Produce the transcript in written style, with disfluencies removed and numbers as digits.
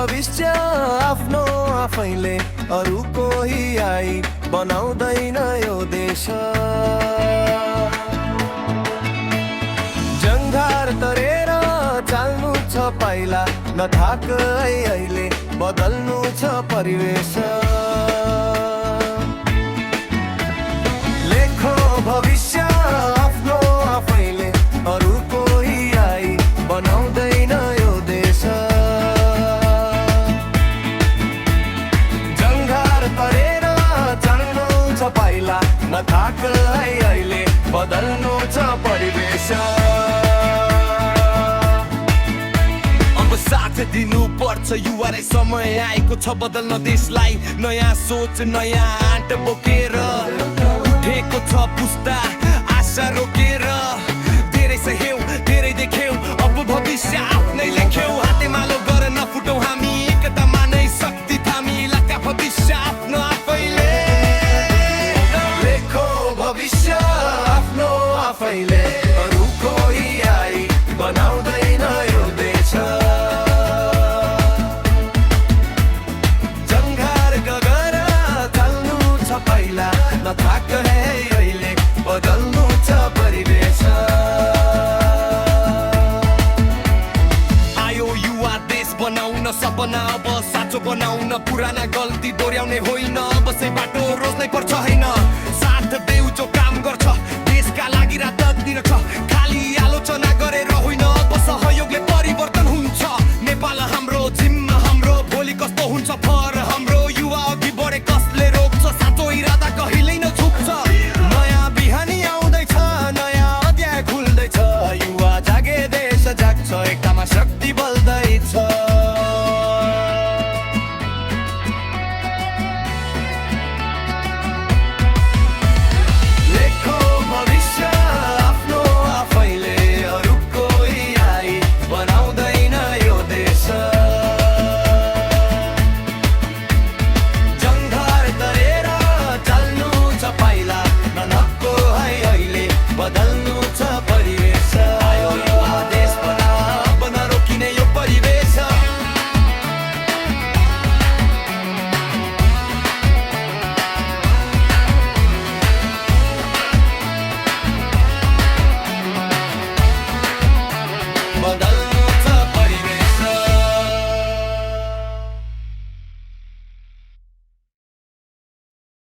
भविष्य आफ्नो आफैले अरू कोही आई बनाउँदैन यो देश। जङ्घार तरेर चाल्नु छ पाइला, नथाक अहिले बदल्नु छ परिवेश। लेखो भविष्य आफ्नो आफैले अरू कोही आई बनाउँदैन यो देश। जङ्घार तरेर चाल्नु छ पाइला, नथाक अहिले बदल्नु छ परिवेश। साथ दिनु पर्छ युवालाई, समय आएको छ बदल्न देशलाई। नयाँ सोच नयाँ आँट बोकेर उठेको छ पुस्ता आशा रोकेर। धेरै सह्यौ धेरै देख्यौ, अब भविष्य आफ्नै लेख्यौ। हातेमालो गर नफुटौ हामी, एकतामा नै शक्ति थामी। इलाका भविष्य आफ्नो आफैले लेखो भविष्य आफ्नो आफैले अरू कोही आई बनाउँदैन यो देश। नथाक अहिले बदल्नु छ परिवेश। आयो युवा देश बनाउन सपना, अब साँचो बनाउन। पुराना गल्ती दोहोऱ्याउने होइन, अब सही बाटो रोज्नै पर्छ होइन।